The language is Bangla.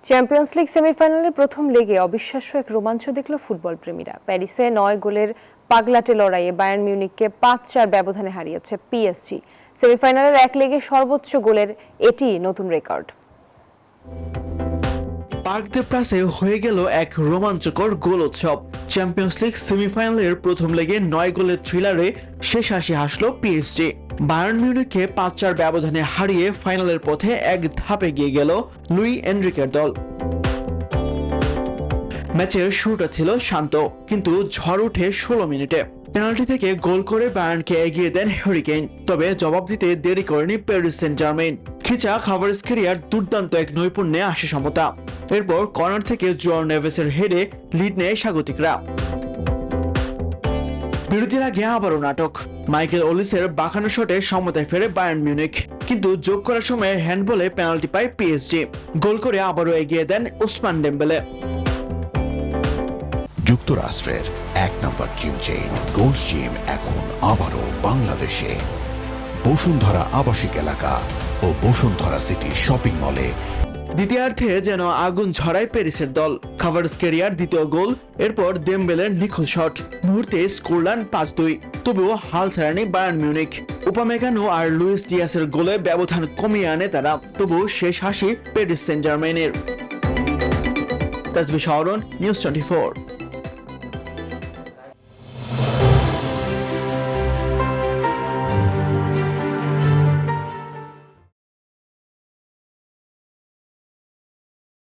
চ্যাম্পিয়ন্স লিগ সেমিফাইনালের প্রথম লেগে অবিশ্বাস্য এক রোমাঞ্চ দেখল ফুটবল প্রেমীরা। প্যারিসে 9 গোলের পাগলাটে লড়াইয়ে বায়ার্ন মিউনিখকে 5-4 ব্যবধানে হারিয়েছে পিএসজি। সেমিফাইনালের এক লেগে সর্বোচ্চ গোলের এটি নতুন রেকর্ড। পার্ক দে প্রাসে হয়ে গেল এক রোমাঞ্চকর গোল উৎসব। চ্যাম্পিয়ন্স লিগ সেমিফাইনালের প্রথম লেগে 9 গোলের থ্রিলারে শেষ হাসি হাসল পিএসজি। বায়ার্ন মিউনিখকে 5-4 ব্যবধানে হারিয়ে ফাইনালের পথে এক ধাপে এগিয়ে গেল লুই এনরিকের দল। ম্যাচের শুরুটা ছিল শান্ত, কিন্তু ঝড় উঠে 16 মিনিটে পেনাল্টি থেকে গোল করে বায়ার্নকে এগিয়ে দেন হ্যারি কেইন। তবে জবাব দিতে দেরি করেনি প্যারিস সেন্ট জার্মেইন। খিচা খাভারস্কেলিয়ার দুর্দান্ত এক নৈপুণ্যে আসে সমতা। এরপর কর্নার থেকে জোয়াও নেভেসের হেডে লিড নেয় স্বাগতিকরা। বিরতির আগে আবারও নাটক। মাইকেল ওলিসের বাঁকানো শটে সমতায় ফেরে বায়ার্ন মিউনিখ, কিন্তু যোগ করার সময় হ্যান্ডবলে পেনাল্টি পায় পিএসজি। গোল করে আবারও এগিয়ে দেন ওসমান ডেম্বেলে। যুক্তরাষ্ট্রের এক নম্বর জিম চেইন গোল্ড জিম এখন আবারও বাংলাদেশে। বসুন্ধরা আবাসিক এলাকা ও বসুন্ধরা সিটি শপিং মলে। দ্বিতীয়ার্ধে যেন আগুন ঝরায় প্যারিসের দল। খাভারস্কেলিয়ার দ্বিতীয় গোল, এরপর দেমবেলের নিখুঁত শট, মুহূর্তে স্কোরলাইন 5-2। তবুও হাল ছাড়েনি বায়ার্ন মিউনিখ। উপামেকানো আর লুইস ডিয়াসের গোলে ব্যবধান কমিয়ে আনে তারা। তবুও শেষ হাসি প্যারিস সেন্ট জার্মেইনের। তাসবিহ শাওরন, নিউজ 24।